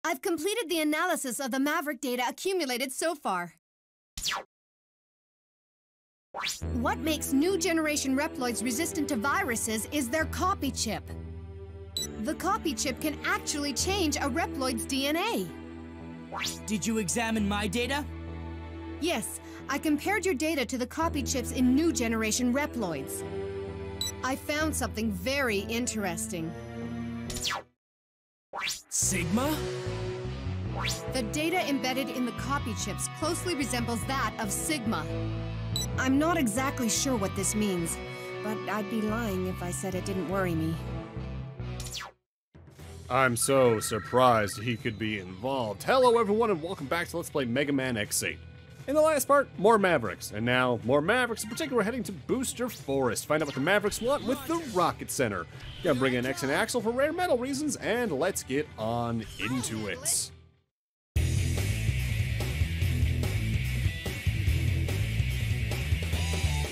I've completed the analysis of the Maverick data accumulated so far. What makes new generation Reploids resistant to viruses is their copy chip. The copy chip can actually change a Reploid's DNA. Did you examine my data? Yes, I compared your data to the copy chips in new generation Reploids. I found something very interesting. Sigma? The data embedded in the copy chips closely resembles that of Sigma. I'm not exactly sure what this means, but I'd be lying if I said it didn't worry me. I'm so surprised he could be involved. Hello everyone and welcome back to Let's Play Megaman X8. In the last part, more Mavericks, and now more Mavericks. In particular, we're heading to Booster Forest. Find out what the Mavericks want with the Rocket Center. Gotta bring in X and Axel for rare metal reasons, and let's get on into it.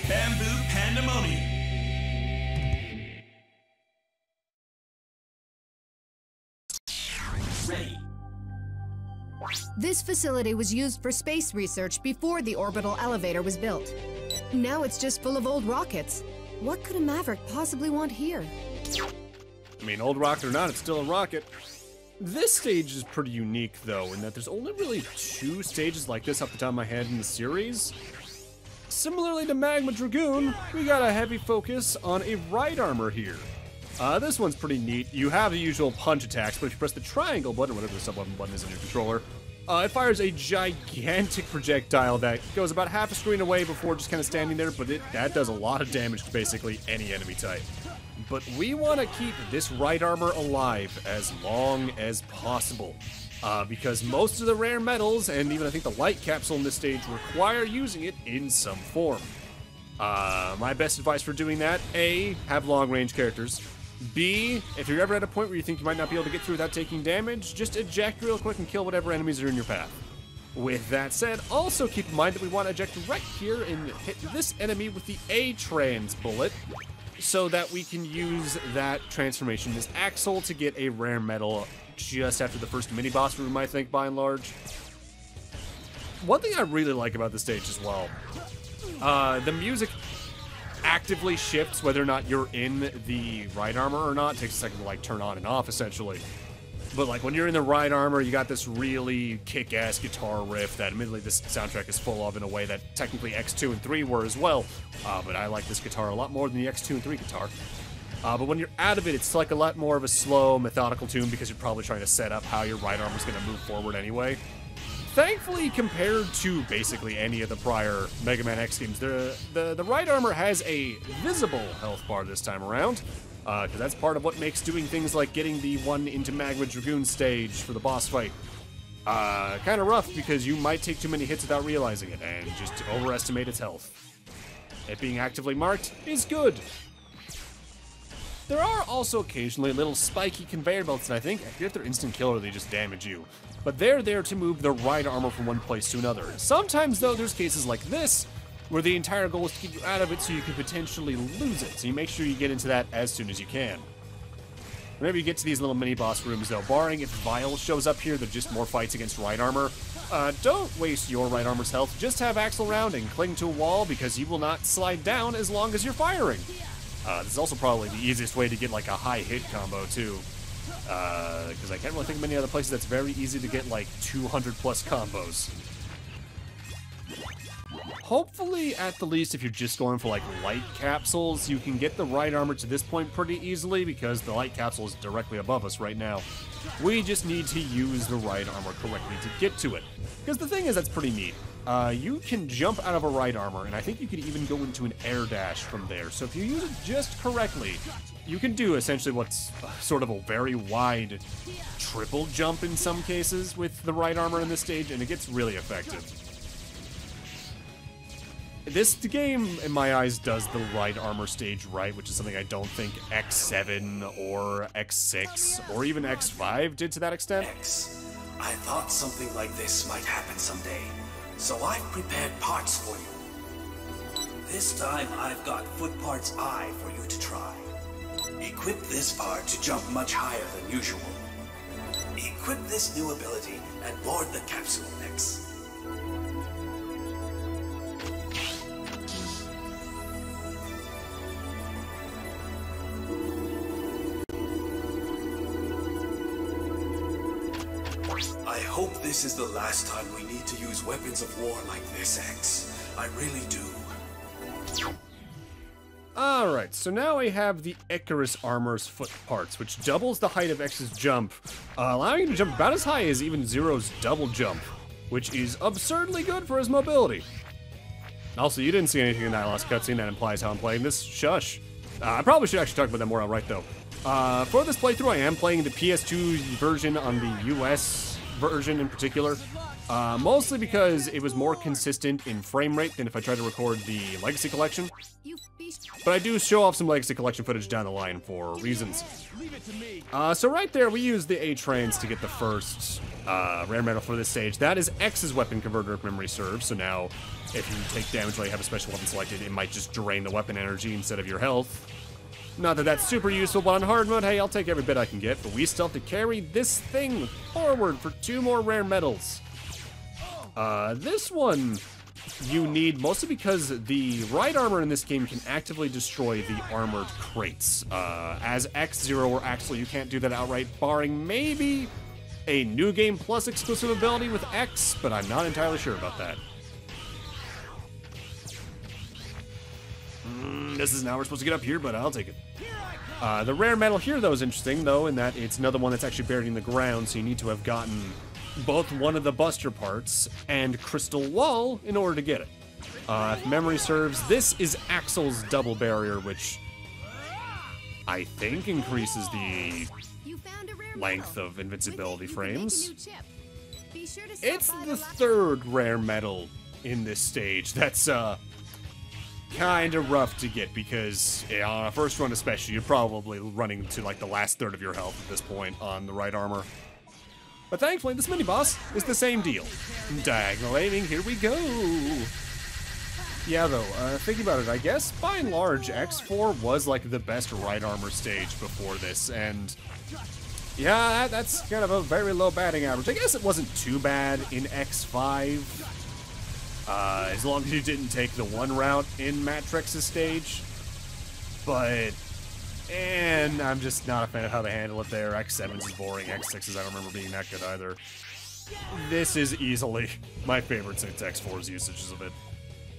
Bamboo Pandamonium. Ready. This facility was used for space research before the orbital elevator was built. Now it's just full of old rockets. What could a Maverick possibly want here? I mean, old rocket or not, it's still a rocket. This stage is pretty unique, though, in that there's only really 2 stages like this off the top of my head in the series. Similarly to Magma Dragoon, we got a heavy focus on a ride armor here. This one's pretty neat. You have the usual punch attacks, but if you press the triangle button, or whatever the sub-weapon button is in your controller, it fires a gigantic projectile that goes about half a screen away before just kind of standing there, but that does a lot of damage to basically any enemy type. But we want to keep this ride armor alive as long as possible, because most of the rare metals, and even I think the light capsule in this stage, require using it in some form. My best advice for doing that, A, have long-range characters. B, if you're ever at a point where you think you might not be able to get through without taking damage, just eject real quick and kill whatever enemies are in your path. With that said, also keep in mind that we want to eject right here and hit this enemy with the A-Trans bullet, so that we can use that transformation as Axel to get a rare metal just after the first mini-boss room, I think, by and large. One thing I really like about this stage as well, the music actively shifts whether or not you're in the ride armor or not. It takes a second to like turn on and off essentially. But like when you're in the ride armor, you got this really kick-ass guitar riff that admittedly this soundtrack is full of in a way that technically X2 and 3 were as well. But I like this guitar a lot more than the X2 and 3 guitar. But when you're out of it, it's like a lot more of a slow, methodical tune because you're probably trying to set up how your ride armor is going to move forward anyway. Thankfully, compared to basically any of the prior Mega Man X games, the ride armor has a visible health bar this time around, because that's part of what makes doing things like getting the one into Magma Dragoon stage for the boss fight kind of rough, because you might take too many hits without realizing it, and just overestimate its health. It being actively marked is good. There are also occasionally little spiky conveyor belts that I think, if they're instant kill or they just damage you. But they're there to move the ride armor from one place to another. Sometimes, though, there's cases like this, where the entire goal is to keep you out of it so you could potentially lose it. So you make sure you get into that as soon as you can. Whenever you get to these little mini-boss rooms, though, barring if Vile shows up here, they're just more fights against ride armor. Don't waste your ride armor's health. Just have Axel around and cling to a wall, because he will not slide down as long as you're firing. This is also probably the easiest way to get like a high hit combo too, because I can't really think of many other places that's very easy to get like 200 plus combos. Hopefully, at the least, if you're just going for like light capsules, you can get the ride armor to this point pretty easily, because the light capsule is directly above us right now. We just need to use the ride armor correctly to get to it. Because the thing is, that's pretty neat. You can jump out of a ride armor, and I think you could even go into an air dash from there. So if you use it just correctly, you can do essentially what's sort of a very wide triple jump in some cases with the ride armor in this stage, and it gets really effective. This game, in my eyes, does the ride armor stage right, which is something I don't think X7 or X6 or even X5 did to that extent. X, I thought something like this might happen someday, so I've prepared parts for you. This time I've got Foot Parts I for you to try. Equip this part to jump much higher than usual. Equip equip this new ability and board the capsule X. I hope this is the last time we need to use weapons of war like this, X. I really do. Alright, so now I have the Icarus Armor's foot parts, which doubles the height of X's jump, allowing him to jump about as high as even Zero's double jump, which is absurdly good for his mobility. Also, you didn't see anything in that last cutscene that implies how I'm playing this. Shush. I probably should actually talk about that more outright, though. For this playthrough, I am playing the PS2 version on the US version in particular, mostly because it was more consistent in frame rate than if I tried to record the Legacy Collection. But I do show off some Legacy Collection footage down the line for reasons. So right there, we use the A-Trains to get the first rare metal for this stage. That is X's weapon converter, if memory serves. So now, if you take damage while you have a special weapon selected, it might just drain the weapon energy instead of your health. Not that that's super useful, but on hard mode, hey, I'll take every bit I can get. But we still have to carry this thing forward for 2 more rare medals. This one you need mostly because the right armor in this game can actively destroy the armored crates. As X0 or Axel, you can't do that outright, barring maybe a New Game Plus exclusive ability with X, but I'm not entirely sure about that. This is now we're supposed to get up here, but I'll take it. The rare metal here, though, is interesting, though, in that it's another one that's actually buried in the ground, so you need to have gotten both one of the buster parts and crystal wall in order to get it. If memory serves, this is Axel's double barrier, which I think increases the length of invincibility frames. It's the 3rd rare metal in this stage. That's, kind of rough to get because on a first run especially, you're probably running to like the last third of your health at this point on the right armor. But thankfully, this mini-boss is the same deal. Diagonal aiming, here we go! Yeah, though, thinking about it, I guess, by and large, X4 was like the best right armor stage before this, and yeah, that's kind of a very low batting average. I guess it wasn't too bad in X5. As long as you didn't take the one route in Matrix's stage. But, and I'm just not a fan of how they handle it there. X7's is boring, X6's I don't remember being that good either. This is easily my favorite since X4's usages of it.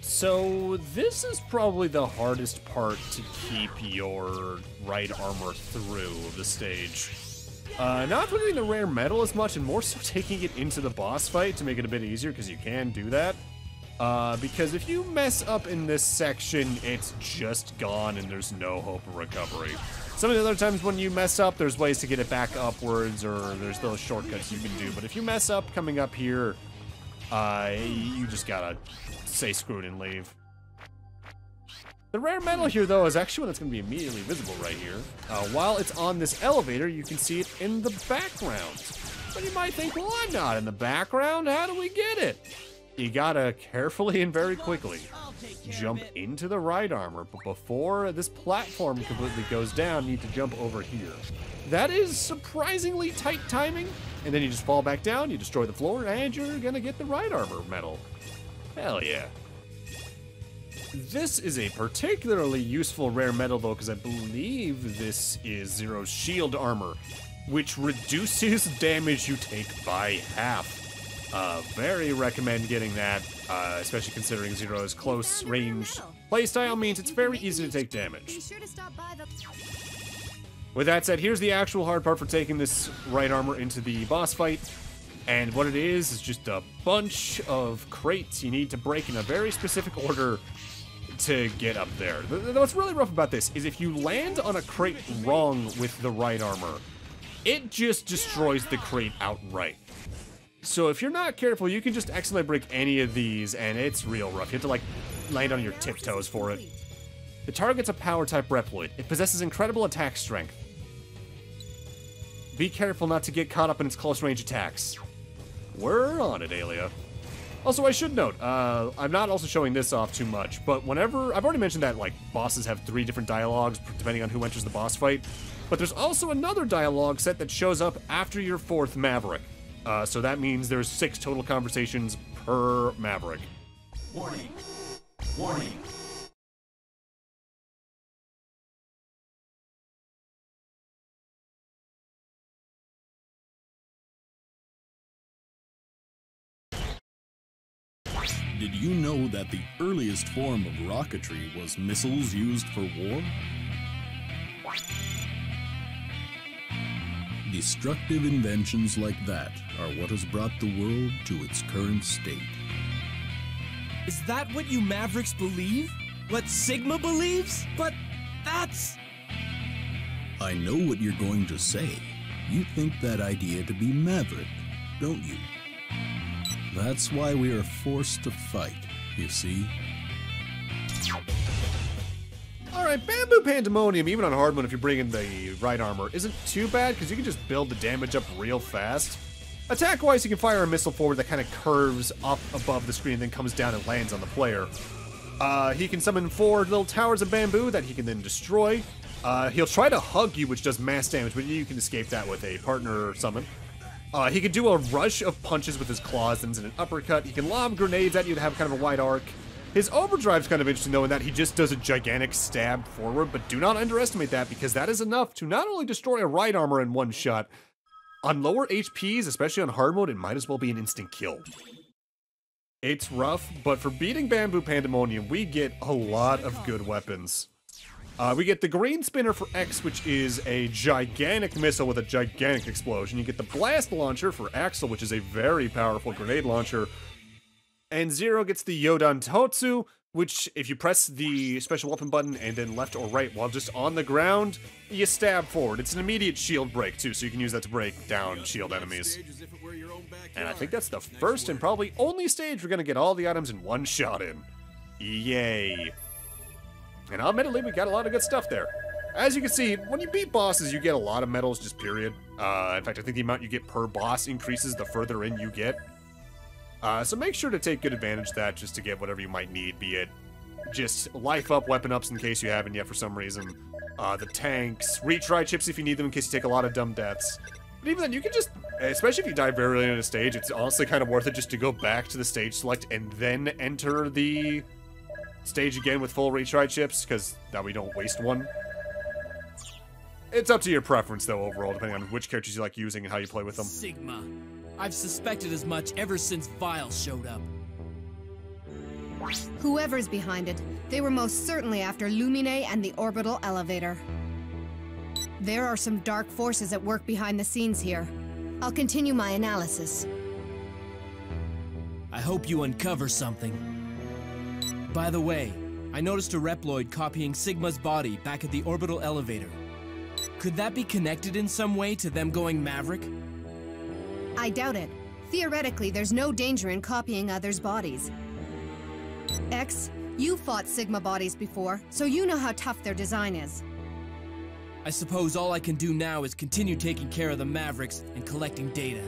So, this is probably the hardest part to keep your right armor through the stage. Not putting the rare metal as much, and more so taking it into the boss fight to make it a bit easier, because you can do that. Because if you mess up in this section, it's just gone and there's no hope of recovery. Some of the other times when you mess up, there's ways to get it back upwards, or there's those shortcuts you can do. But if you mess up coming up here, you just gotta say screw it and leave. The rare metal here, though, is actually one that's going to be immediately visible right here. While it's on this elevator, you can see it in the background. But you might think, well, I'm not in the background. How do we get it? You gotta carefully and very quickly jump into the right armor, but before this platform completely goes down, you need to jump over here. That is surprisingly tight timing, and then you just fall back down, you destroy the floor, and you're gonna get the right armor medal. Hell yeah. This is a particularly useful rare metal, though, because I believe this is Zero's shield armor, which reduces damage you take by half. Very recommend getting that, especially considering Zero's close range playstyle means it's very easy to take damage. With that said, here's the actual hard part for taking this right armor into the boss fight. And what it is just a bunch of crates you need to break in a very specific order to get up there. What's really rough about this is if you land on a crate wrong with the right armor, it just destroys the crate outright. So if you're not careful, you can just accidentally break any of these, and it's real rough. You have to, like, land on your tiptoes for it. The target's a power-type Reploid. It possesses incredible attack strength. Be careful not to get caught up in its close-range attacks. We're on it, Alia. Also, I should note, I'm not also showing this off too much, but whenever... I've already mentioned that, like, bosses have 3 different dialogues depending on who enters the boss fight. But there's also another dialogue set that shows up after your 4th Maverick. So that means there's 6 total conversations per Maverick. Warning. Warning. Did you know that the earliest form of rocketry was missiles used for war? Destructive inventions like that are what has brought the world to its current state. Is that what you Mavericks believe? What Sigma believes? But that's... I know what you're going to say. You think that idea to be maverick, don't you? That's why we are forced to fight, you see? Alright, Bamboo Pandamonium, even on hard mode if you bring in the right armor, isn't too bad because you can just build the damage up real fast. Attack-wise, you can fire a missile forward that kind of curves up above the screen and then comes down and lands on the player. He can summon 4 little towers of bamboo that he can then destroy. He'll try to hug you, which does mass damage, but you can escape that with a partner summon. He can do a rush of punches with his claws and an uppercut. He can lob grenades at you to have kind of a wide arc. His overdrive's kind of interesting, though, in that he just does a gigantic stab forward, but do not underestimate that, because that is enough to not only destroy a right armor in one shot, on lower HPs, especially on hard mode, it might as well be an instant kill. It's rough, but for beating Bamboo Pandamonium, we get a lot of good weapons. We get the green spinner for X, which is a gigantic missile with a gigantic explosion. You get the blast launcher for Axel, which is a very powerful grenade launcher. And Zero gets the Yodan Totsu, which, if you press the special weapon button and then left or right while just on the ground, you stab forward. It's an immediate shield break, too, so you can use that to break down shield enemies. And I think that's the first and probably only stage we're going to get all the items in one shot in. Yay. And admittedly, we got a lot of good stuff there. As you can see, when you beat bosses, you get a lot of medals, just period. In fact, I think the amount you get per boss increases the further in you get. So make sure to take good advantage of that just to get whatever you might need, be it just life up, weapon ups in case you haven't yet for some reason, the tanks, retry chips if you need them in case you take a lot of dumb deaths. But even then, you can just, especially if you die very early in a stage, it's honestly kind of worth it just to go back to the stage select and then enter the stage again with full retry chips, because that way you don't waste one. It's up to your preference, though, overall, depending on which characters you like using and how you play with them. Sigma. I've suspected as much ever since Vile showed up. Whoever's behind it, they were most certainly after Lumine and the orbital elevator. There are some dark forces at work behind the scenes here. I'll continue my analysis. I hope you uncover something. By the way, I noticed a Reploid copying Sigma's body back at the orbital elevator. Could that be connected in some way to them going Maverick? I doubt it. Theoretically, there's no danger in copying others' bodies. X, you fought Sigma bodies before, so you know how tough their design is. I suppose all I can do now is continue taking care of the Mavericks and collecting data.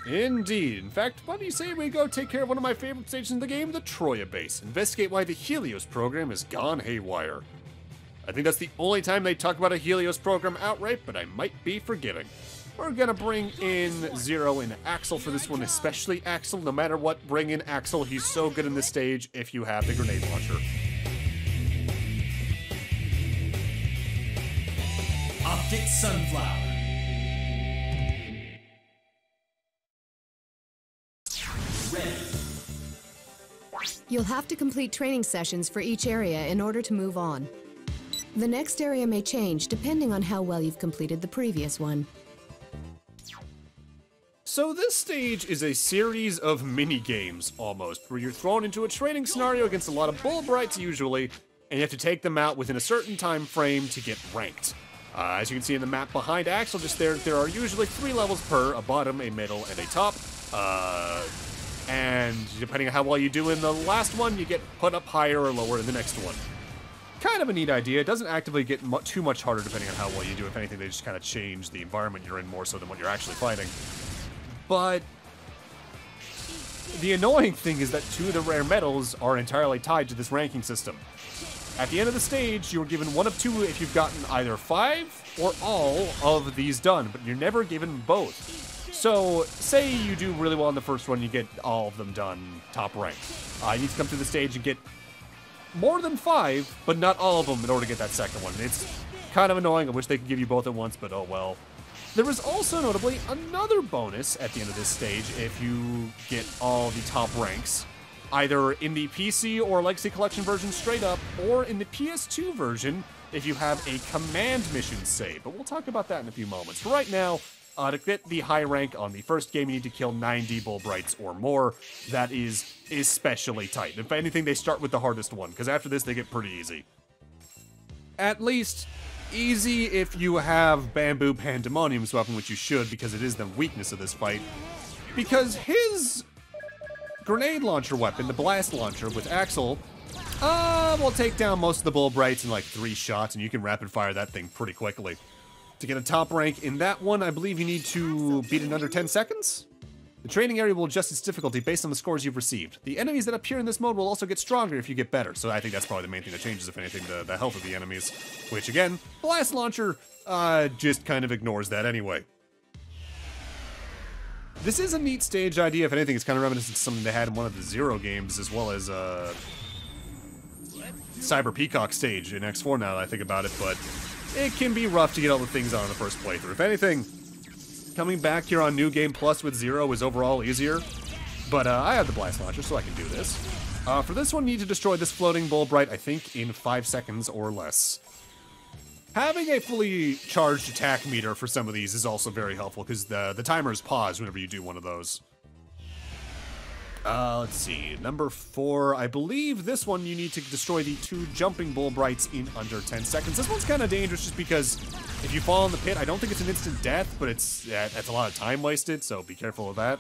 Indeed. In fact, why don't you say we go take care of one of my favorite stages in the game, the Troya base. Investigate why the Helios program has gone haywire. I think that's the only time they talk about a Helios program outright, but I might be forgiving. We're gonna bring in Zero and Axel for this one, especially Axel. No matter what, bring in Axel. He's so good in this stage if you have the grenade launcher. Optic Sunflower. You'll have to complete training sessions for each area in order to move on. The next area may change depending on how well you've completed the previous one. So this stage is a series of mini-games, almost, where you're thrown into a training scenario against a lot of bull brights usually, and you have to take them out within a certain time frame to get ranked. As you can see in the map behind Axel just there are usually 3 levels per, a bottom, a middle, and a top. And depending on how well you do in the last one, you get put up higher or lower in the next one. Kind of a neat idea. It doesn't actively get too much harder depending on how well you do. If anything, they just kind of change the environment you're in more so than what you're actually fighting. But the annoying thing is that 2 of the rare medals are entirely tied to this ranking system. At the end of the stage, you are given one of two if you've gotten either 5 or all of these done, but you're never given both. So, say you do really well in the first one, you get all of them done top rank. You need to come through the stage and get more than 5, but not all of them in order to get that second one. It's kind of annoying. I wish they could give you both at once, but oh well. There is also notably another bonus at the end of this stage if you get all the top ranks, either in the PC or Legacy Collection version straight up, or in the PS2 version if you have a command mission save. But we'll talk about that in a few moments. For right now, to get the high rank on the first game, you need to kill 90 Bullbrights or more. That is especially tight. If anything, they start with the hardest one, because after this, they get pretty easy. At least, easy if you have Bamboo Pandamonium's weapon, which you should, because it is the weakness of this fight. Because his grenade launcher weapon, the blast launcher with Axel, will take down most of the Bullbrights in like 3 shots, and you can rapid fire that thing pretty quickly. To get a top rank in that one, I believe you need to beat it in under 10 seconds. The training area will adjust its difficulty based on the scores you've received. The enemies that appear in this mode will also get stronger if you get better, so I think that's probably the main thing that changes, if anything, the health of the enemies. Which, again, Blast Launcher just kind of ignores that anyway. This is a neat stage idea. If anything, it's kind of reminiscent of something they had in one of the Zero games, as well as Cyber Peacock stage in X4 now that I think about it, but it can be rough to get all the things on in the first playthrough. If anything, coming back here on New Game Plus with Zero is overall easier, but I have the Blast Launcher, so I can do this. For this one, you need to destroy this floating Bullbright, I think, in 5 seconds or less. Having a fully charged attack meter for some of these is also very helpful, because the timers pause whenever you do one of those. Let's see, number 4, I believe this one you need to destroy the 2 jumping Bullbrights in under 10 seconds. This one's kind of dangerous just because if you fall in the pit, I don't think it's an instant death, but that's a lot of time wasted, so be careful of that.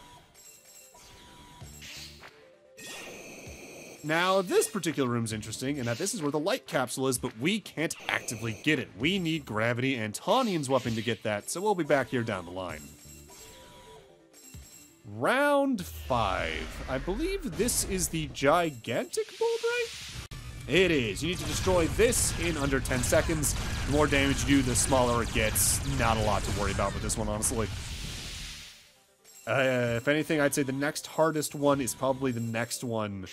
Now, this particular room's interesting in that this is where the light capsule is, but we can't actively get it. We need Gravity and Tanyan's weapon to get that, so we'll be back here down the line. Round 5. I believe this is the gigantic Bullbright? It is. You need to destroy this in under 10 seconds. The more damage you do, the smaller it gets. Not a lot to worry about with this one, honestly. If anything, I'd say the next hardest one is probably the next one.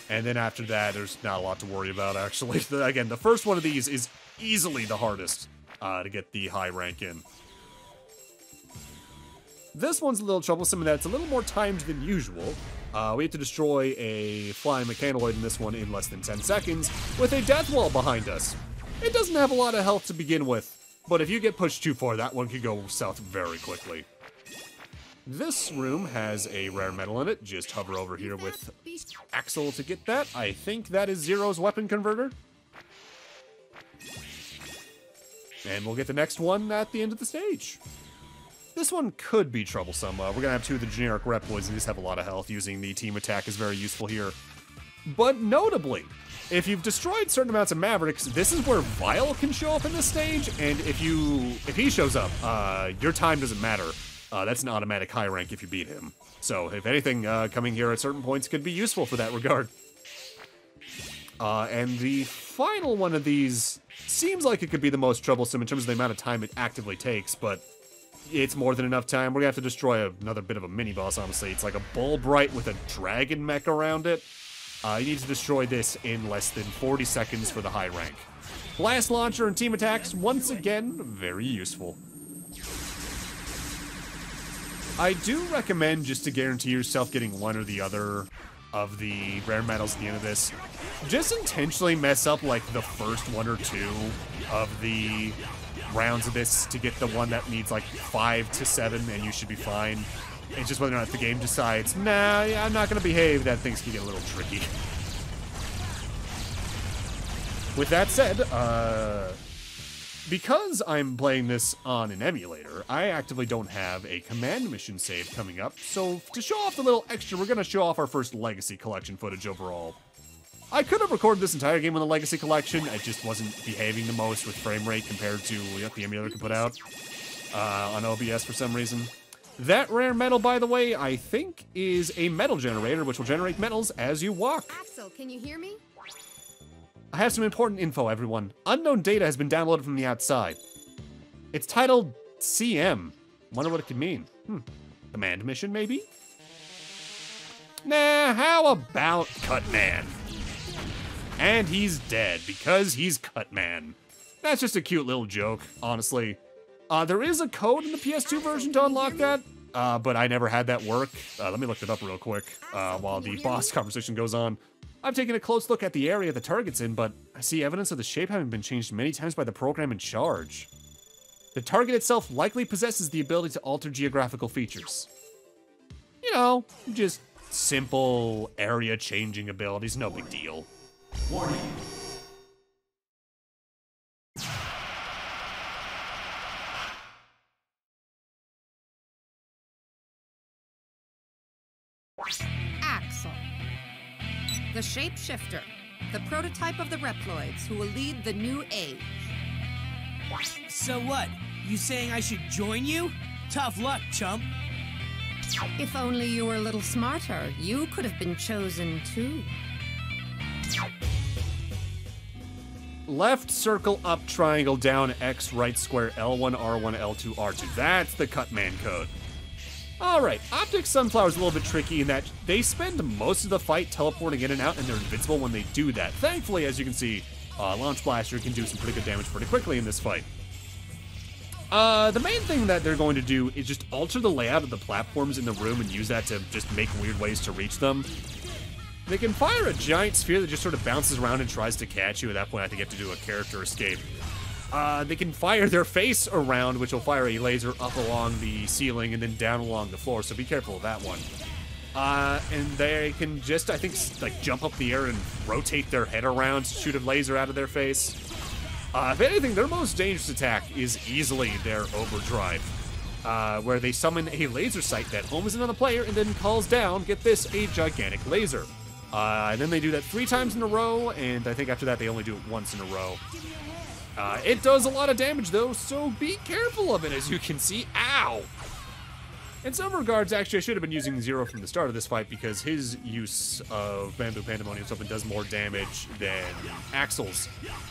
And then after that, there's not a lot to worry about, actually. Again, the first one of these is easily the hardest to get the high rank in. This one's a little troublesome in that it's a little more timed than usual. We have to destroy a flying mechanoid in this one in less than 10 seconds with a death wall behind us. It doesn't have a lot of health to begin with, but if you get pushed too far, that one could go south very quickly. This room has a rare metal in it. Just hover over here with Axel to get that. I think that is Zero's weapon converter. And we'll get the next one at the end of the stage. This one could be troublesome. We're going to have 2 of the generic Reploids, and these have a lot of health. Using the team attack is very useful here. But notably, if you've destroyed certain amounts of Mavericks, this is where Vile can show up in this stage, and if he shows up, your time doesn't matter. That's an automatic high rank if you beat him. So, if anything, coming here at certain points could be useful for that regard. And the final one of these seems like it could be the most troublesome in terms of the amount of time it actively takes, but it's more than enough time. We're gonna have to destroy another bit of a mini-boss, honestly. It's like a Bullbright with a dragon mech around it. You need to destroy this in less than 40 seconds for the high rank. Blast Launcher and Team Attacks, once again, very useful. I do recommend, just to guarantee yourself getting one or the other of the rare metals at the end of this, just intentionally mess up like the first 1 or 2 of the rounds of this to get the one that needs like 5 to 7 and you should be fine. It's just whether or not the game decides, nah, I'm not gonna behave, that things can get a little tricky. With that said, because I'm playing this on an emulator, I actively don't have a command mission save coming up, so to show off the little extra, we're gonna show off our first Legacy Collection footage overall. I could have recorded this entire game on the Legacy Collection, I just wasn't behaving the most with frame rate compared to what the emulator can put out on OBS for some reason. That rare metal, by the way, I think is a metal generator, which will generate metals as you walk. Axel, can you hear me? I have some important info, everyone. Unknown data has been downloaded from the outside. It's titled CM. Wonder what it could mean. Command mission, maybe? Nah, how about Cutman? And he's dead, because he's Cutman. That's just a cute little joke, honestly. There is a code in the PS2 version to unlock that, but I never had that work. Let me look it up real quick while the boss conversation goes on. I've taken a close look at the area the target's in, but I see evidence of the shape having been changed many times by the program in charge. The target itself likely possesses the ability to alter geographical features. You know, just simple area-changing abilities, no big deal. Warning. Axel. The shapeshifter. The prototype of the Reploids who will lead the new age. So what? You saying I should join you? Tough luck, chump. If only you were a little smarter, you could have been chosen too. Left circle, up triangle, down X, right square, L1, R1, L2, R2. That's the Cutman code. Alright, Optic Sunflower is a little bit tricky in that they spend most of the fight teleporting in and out, and they're invincible when they do that. Thankfully, as you can see, Launch Blaster can do some pretty good damage pretty quickly in this fight. The main thing that they're going to do is just alter the layout of the platforms in the room and use that to just make weird ways to reach them. They can fire a giant sphere that just sort of bounces around and tries to catch you. At that point, I think you have to do a character escape. They can fire their face around, which will fire a laser up along the ceiling and then down along the floor, so be careful of that one. And they can just, I think, like jump up the air and rotate their head around to shoot a laser out of their face. If anything, their most dangerous attack is easily their overdrive, where they summon a laser sight that homes in on the player and then calls down, get this, a gigantic laser. And then they do that 3 times in a row, and I think after that they only do it once in a row. It does a lot of damage though, so be careful of it, as you can see. Ow! In some regards, actually, I should have been using Zero from the start of this fight because his use of Bamboo Pandamonium weapon does more damage than Axel's.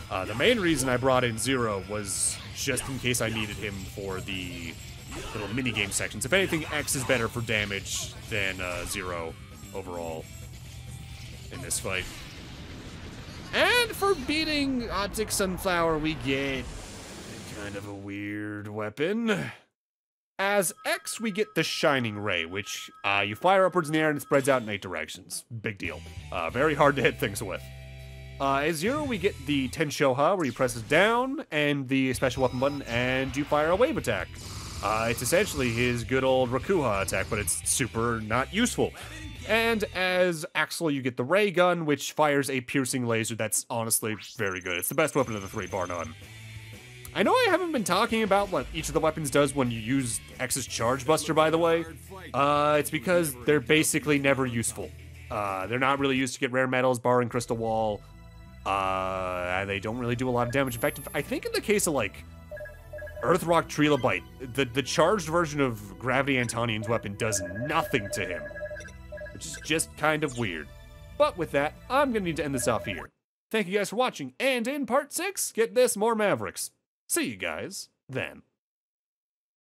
The main reason I brought in Zero was just in case I needed him for the little minigame sections. If anything, X is better for damage than Zero overall in this fight. And for beating Optic Sunflower, we get kind of a weird weapon. As X, we get the Shining Ray, which you fire upwards in the air and it spreads out in 8 directions. Big deal. Very hard to hit things with. As Zero, we get the Tenshoha, where you press it down, and the special weapon button, and you fire a wave attack. It's essentially his good old Rakuha attack, but it's super not useful. And as Axel, you get the ray gun, which fires a piercing laser that's honestly very good. It's the best weapon of the 3, bar none. I know I haven't been talking about what each of the weapons does when you use X's Charge Buster, by the way. It's because they're basically never useful. They're not really used to get rare metals, barring Crystal Wall. And they don't really do a lot of damage. In fact, I think in the case of, like, Earthrock Trilobite, the charged version of Gravity Antonion's weapon does nothing to him. Which is just kind of weird. But with that, I'm gonna need to end this off here. Thank you guys for watching, and in part 6, get this, more Mavericks. See you guys then.